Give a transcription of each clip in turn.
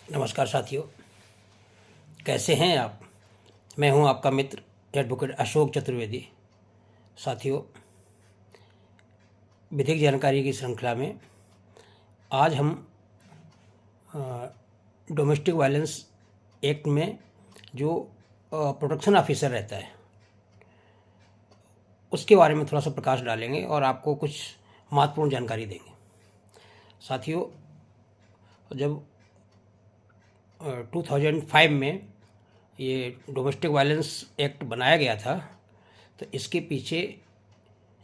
नमस्कार साथियों, कैसे हैं आप। मैं हूं आपका मित्र एडवोकेट अशोक चतुर्वेदी। साथियों, विधिक जानकारी की श्रृंखला में आज हम डोमेस्टिक वायलेंस एक्ट में जो प्रोटेक्शन ऑफिसर रहता है उसके बारे में थोड़ा सा प्रकाश डालेंगे और आपको कुछ महत्वपूर्ण जानकारी देंगे। साथियों, जब 2005 में ये डोमेस्टिक वायलेंस एक्ट बनाया गया था तो इसके पीछे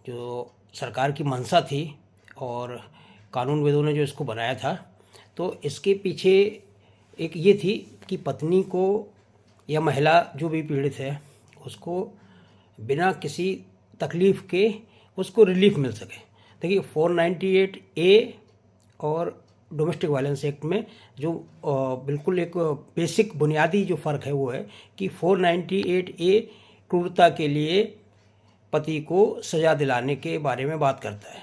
जो सरकार की मंशा थी और कानूनविदों ने जो इसको बनाया था, तो इसके पीछे एक ये थी कि पत्नी को या महिला जो भी पीड़ित है उसको बिना किसी तकलीफ़ के उसको रिलीफ मिल सके। देखिए, 498 ए और डोमेस्टिक वायलेंस एक्ट में जो बिल्कुल एक बेसिक बुनियादी जो फ़र्क है वो है कि 498 ए क्रूरता के लिए पति को सज़ा दिलाने के बारे में बात करता है,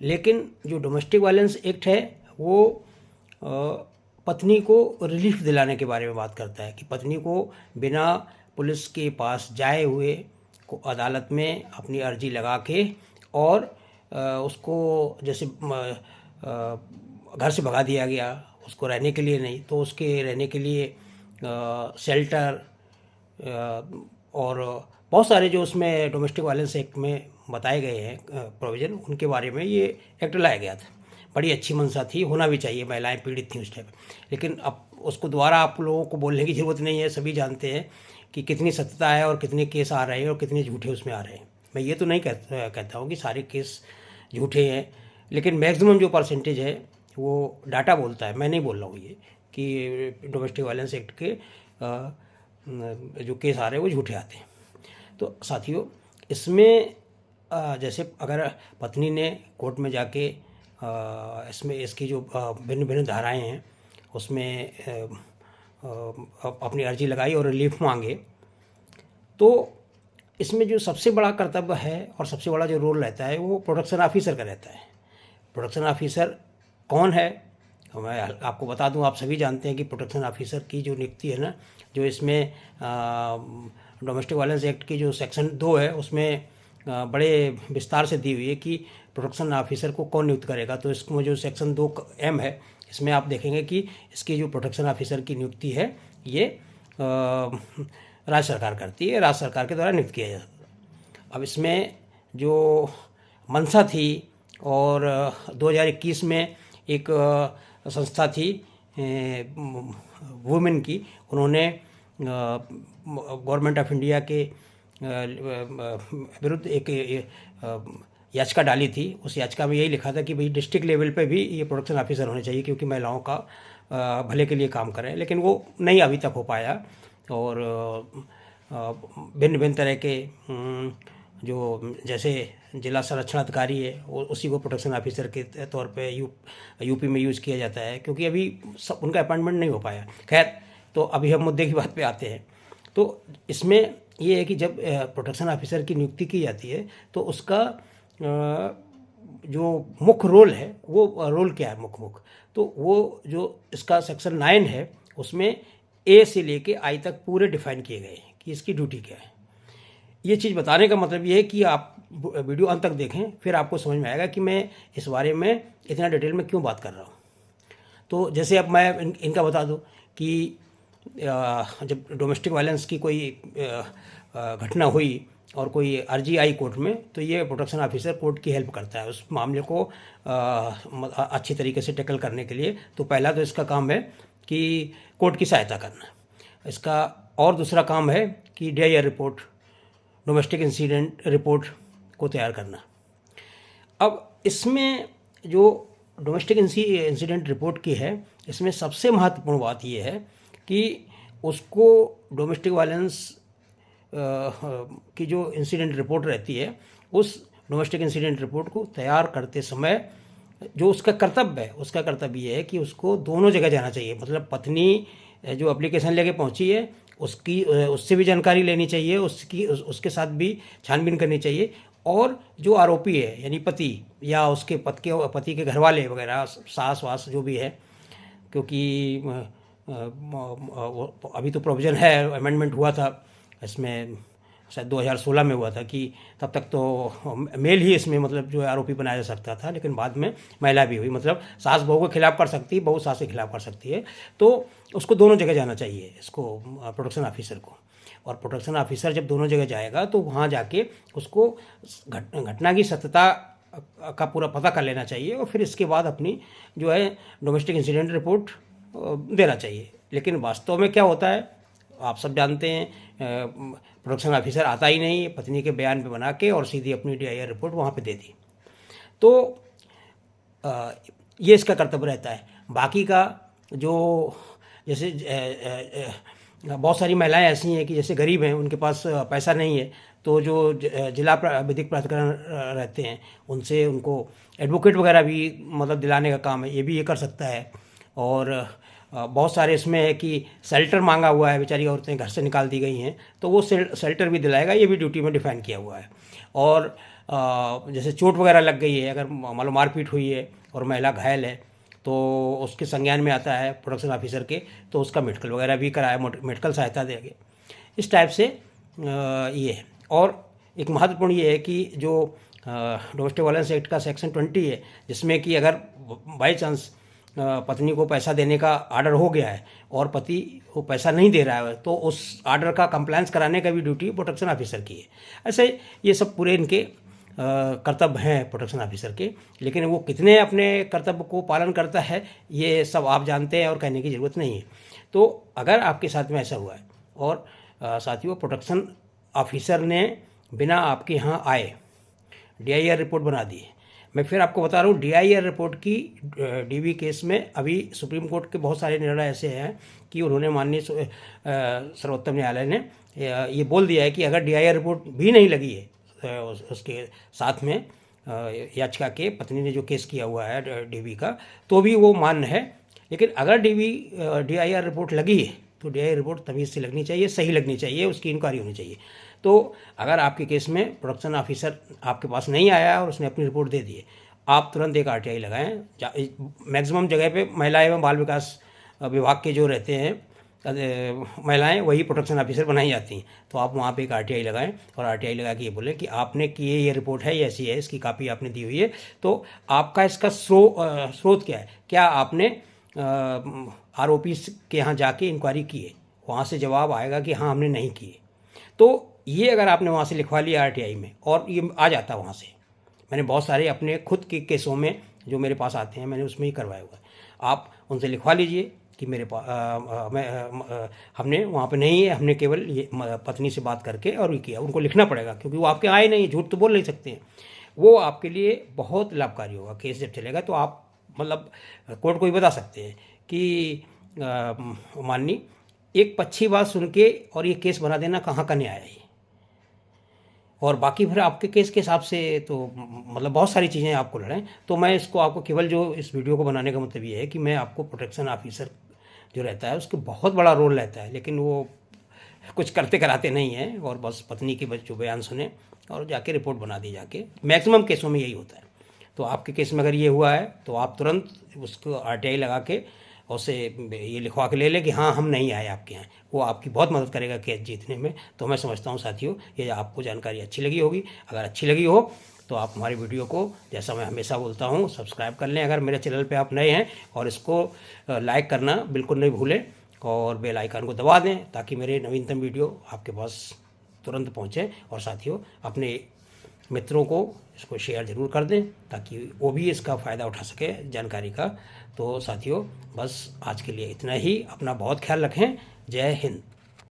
लेकिन जो डोमेस्टिक वायलेंस एक्ट है वो पत्नी को रिलीफ दिलाने के बारे में बात करता है कि पत्नी को बिना पुलिस के पास जाए हुए को अदालत में अपनी अर्जी लगा के और उसको जैसे घर से भगा दिया गया, उसको रहने के लिए नहीं तो उसके रहने के लिए शेल्टर और बहुत सारे जो उसमें डोमेस्टिक वायलेंस एक्ट में बताए गए हैं प्रोविज़न, उनके बारे में ये एक्ट लाया गया था। बड़ी अच्छी मंशा थी, होना भी चाहिए, महिलाएं पीड़ित थीं उस टाइम। लेकिन अब उसको दोबारा आप लोगों को बोलने की ज़रूरत नहीं है, सभी जानते हैं कि कितनी सत्यता है और कितने केस आ रहे हैं और कितने झूठे उसमें आ रहे हैं। मैं ये तो नहीं कहता हूँ कि सारे केस झूठे हैं, लेकिन मैक्सिमम जो परसेंटेज है वो डाटा बोलता है, मैं नहीं बोल रहा हूँ ये कि डोमेस्टिक वायलेंस एक्ट के जो केस आ रहे हैं वो झूठे आते हैं। तो साथियों, इसमें जैसे अगर पत्नी ने कोर्ट में जाके इसमें इसकी जो भिन्न भिन्न धाराएं हैं उसमें अपनी अर्जी लगाई और रिलीफ मांगे, तो इसमें जो सबसे बड़ा कर्तव्य है और सबसे बड़ा जो रोल रहता है वो प्रोटेक्शन ऑफिसर का रहता है। प्रोटेक्शन ऑफिसर कौन है, मैं आपको बता दूं, आप सभी जानते हैं कि प्रोटेक्शन ऑफिसर की जो नियुक्ति है ना, जो इसमें डोमेस्टिक वायलेंस एक्ट की जो सेक्शन 2 है उसमें बड़े विस्तार से दी हुई है कि प्रोटेक्शन ऑफिसर को कौन नियुक्त करेगा। तो इसमें जो सेक्शन 2M है, इसमें आप देखेंगे कि इसकी जो प्रोटेक्शन ऑफिसर की नियुक्ति है ये राज्य सरकार करती है, राज्य सरकार के द्वारा नियुक्त किया जाता है। अब इसमें जो मंशा थी और 2021 में एक संस्था थी वुमेन की, उन्होंने गवर्नमेंट ऑफ इंडिया के विरुद्ध एक याचिका डाली थी। उस याचिका में यही लिखा था कि भाई डिस्ट्रिक्ट लेवल पे भी ये प्रोटेक्शन ऑफिसर होने चाहिए क्योंकि महिलाओं का भले के लिए काम करें, लेकिन वो नहीं अभी तक हो पाया। और भिन्न भिन्न तरह के जो जैसे जिला संरक्षण अधिकारी है उसी को प्रोटेक्शन ऑफिसर के तौर पे यूपी में यूज़ किया जाता है क्योंकि अभी सब उनका अपॉइंटमेंट नहीं हो पाया। खैर, तो अभी हम मुद्दे की बात पे आते हैं। तो इसमें ये है कि जब प्रोटेक्शन ऑफिसर की नियुक्ति की जाती है तो उसका जो मुख्य रोल है वो रोल क्या है, मुख्य तो वो जो इसका सेक्शन 9 है उसमें ए से लेके आई तक पूरे डिफाइन किए गए हैं कि इसकी ड्यूटी क्या है। ये चीज़ बताने का मतलब ये है कि आप वीडियो अंत तक देखें, फिर आपको समझ में आएगा कि मैं इस बारे में इतना डिटेल में क्यों बात कर रहा हूँ। तो जैसे अब मैं इनका बता दूँ कि जब डोमेस्टिक वायलेंस की कोई घटना हुई और कोई अर्जी आई कोर्ट में, तो ये प्रोटेक्शन ऑफिसर कोर्ट की हेल्प करता है उस मामले को अच्छी तरीके से टैकल करने के लिए। तो पहला तो इसका काम है कि कोर्ट की सहायता करना, इसका और दूसरा काम है कि DIR report, domestic incident report को तैयार करना। अब इसमें जो डोमेस्टिक इंसिडेंट रिपोर्ट की है, इसमें सबसे महत्वपूर्ण बात यह है कि उसको डोमेस्टिक वायलेंस की जो इंसिडेंट रिपोर्ट रहती है, उस डोमेस्टिक इंसिडेंट रिपोर्ट को तैयार करते समय जो उसका कर्तव्य है, उसका कर्तव्य ये है कि उसको दोनों जगह जाना चाहिए। मतलब पत्नी जो एप्लीकेशन लेके पहुंची है उसकी उससे भी जानकारी लेनी चाहिए, उसके साथ भी छानबीन करनी चाहिए, और जो आरोपी है यानी पति या उसके पति के घर वाले वगैरह, सास वास जो भी है, क्योंकि अभी तो प्रोविज़न है, अमेंडमेंट हुआ था इसमें, शायद 2016 में हुआ था कि तब तक तो मेल ही इसमें मतलब जो है आरोपी बनाया जा सकता था, लेकिन बाद में महिला भी हुई, मतलब सास बहू के खिलाफ कर सकती है, बहू सास के खिलाफ कर सकती है। तो उसको दोनों जगह जाना चाहिए, इसको प्रोटेक्शन ऑफिसर को। और प्रोटेक्शन ऑफिसर जब दोनों जगह जाएगा तो वहाँ जाके उसको घटना की सत्यता का पूरा पता कर लेना चाहिए, और फिर इसके बाद अपनी जो है डोमेस्टिक इंसिडेंट रिपोर्ट देना चाहिए। लेकिन वास्तव में क्या होता है आप सब जानते हैं, प्रोडक्शन ऑफिसर आता ही नहीं, पत्नी के बयान पे बना के और सीधी अपनी DIR रिपोर्ट वहाँ पे दे दी। तो ये इसका कर्तव्य रहता है। बाकी का जो जैसे बहुत सारी महिलाएं ऐसी हैं कि जैसे गरीब हैं, उनके पास पैसा नहीं है, तो जो जिला विधिक प्राधिकरण रहते हैं उनसे उनको एडवोकेट वगैरह भी मतलब दिलाने का काम है, ये भी ये कर सकता है। और बहुत सारे इसमें है कि शेल्टर मांगा हुआ है, बेचारी औरतें घर से निकाल दी गई हैं, तो वो शेल्टर भी दिलाएगा, ये भी ड्यूटी में डिफाइन किया हुआ है। और जैसे चोट वगैरह लग गई है, अगर मान लो मारपीट हुई है और महिला घायल है, तो उसके संज्ञान में आता है प्रोडक्शन ऑफिसर के, तो उसका मेडिकल वगैरह भी कराए, मेडिकल सहायता देंगे। इस टाइप से ये है। और एक महत्वपूर्ण ये है कि जो डोमेस्टिक वायलेंस एक्ट का सेक्शन 20 है, जिसमें कि अगर बाई चांस पत्नी को पैसा देने का आर्डर हो गया है और पति को पैसा नहीं दे रहा है, तो उस आर्डर का कंप्लायंस कराने का भी ड्यूटी प्रोटेक्शन ऑफिसर की है। ऐसे ये सब पूरे इनके कर्तव्य हैं प्रोटेक्शन ऑफिसर के, लेकिन वो कितने अपने कर्तव्य को पालन करता है ये सब आप जानते हैं और कहने की ज़रूरत नहीं है। तो अगर आपके साथ में ऐसा हुआ है और साथियों प्रोटेक्शन ऑफिसर ने बिना आपके यहाँ आए DIR रिपोर्ट बना दी है, मैं फिर आपको बता रहा हूँ DIR रिपोर्ट की DV केस में अभी सुप्रीम कोर्ट के बहुत सारे निर्णय ऐसे हैं कि उन्होंने माननीय सर्वोच्च न्यायालय ने ये बोल दिया है कि अगर DIR रिपोर्ट भी नहीं लगी है उसके साथ में याचिका के पत्नी ने जो केस किया हुआ है DV का, तो भी वो मान्य है। लेकिन अगर DIR रिपोर्ट लगी है तो DIR रिपोर्ट तमीज़ से लगनी चाहिए, सही लगनी चाहिए, उसकी इंक्वायरी होनी चाहिए। तो अगर आपके केस में प्रोडक्शन ऑफिसर आपके पास नहीं आया और उसने अपनी रिपोर्ट दे दी है, आप तुरंत एक RTI लगाएं। मैक्सिमम जगह पे महिला एवं बाल विकास विभाग के जो रहते हैं महिलाएं, वही प्रोटेक्शन ऑफिसर बनाई जाती हैं, तो आप वहाँ पे एक RTI लगाएं और RTI लगा के ये बोलें कि आपने की ये रिपोर्ट है, ये ऐसी है, इसकी कापी आपने दी हुई है, तो आपका इसका स्रोत क्या है, क्या आपने आरोपी के यहाँ जाके इंक्वायरी की है। वहाँ से जवाब आएगा कि हाँ हमने नहीं की। तो ये अगर आपने वहाँ से लिखवा लिया RTI में और ये आ जाता वहाँ से, मैंने बहुत सारे अपने खुद के केसों में जो मेरे पास आते हैं मैंने उसमें ही करवाया हुआ है, आप उनसे लिखवा लीजिए कि मेरे पास हमने वहाँ पे नहीं है, हमने केवल ये पत्नी से बात करके और ये किया। उनको लिखना पड़ेगा क्योंकि वो आपके आए नहीं, झूठ तो बोल नहीं सकते हैं। वो आपके लिए बहुत लाभकारी होगा। केस जब चलेगा तो आप मतलब कोर्ट को भी बता सकते हैं कि माननी एक पक्षी बात सुन के और ये केस बना देना कहाँ का न्याय है। और बाकी फिर आपके केस के हिसाब से तो मतलब बहुत सारी चीज़ें आपको लड़ें। तो मैं इसको आपको केवल जो इस वीडियो को बनाने का मतलब ये है कि मैं आपको प्रोटेक्शन ऑफिसर जो रहता है उसके बहुत बड़ा रोल रहता है, लेकिन वो कुछ करते कराते नहीं हैं और बस पत्नी के जो बयान सुने और जाके रिपोर्ट बना दी जाके। मैक्सिमम केसों में यही होता है। तो आपके केस में अगर ये हुआ है तो आप तुरंत उसको RTI लगा के उससे ये लिखवा के ले लें कि हाँ हम नहीं आए आपके यहाँ। वो आपकी बहुत मदद करेगा केस जीतने में। तो मैं समझता हूँ साथियों ये आपको जानकारी अच्छी लगी होगी। अगर अच्छी लगी हो तो आप हमारी वीडियो को, जैसा मैं हमेशा बोलता हूँ, सब्सक्राइब कर लें अगर मेरे चैनल पे आप नए हैं, और इसको लाइक करना बिल्कुल नहीं भूलें और बेल आइकन को दबा दें ताकि मेरे नवीनतम वीडियो आपके पास तुरंत पहुँचे। और साथियों अपने मित्रों को इसको शेयर ज़रूर कर दें ताकि वो भी इसका फ़ायदा उठा सके जानकारी का। तो साथियों बस आज के लिए इतना ही। अपना बहुत ख्याल रखें। जय हिंद।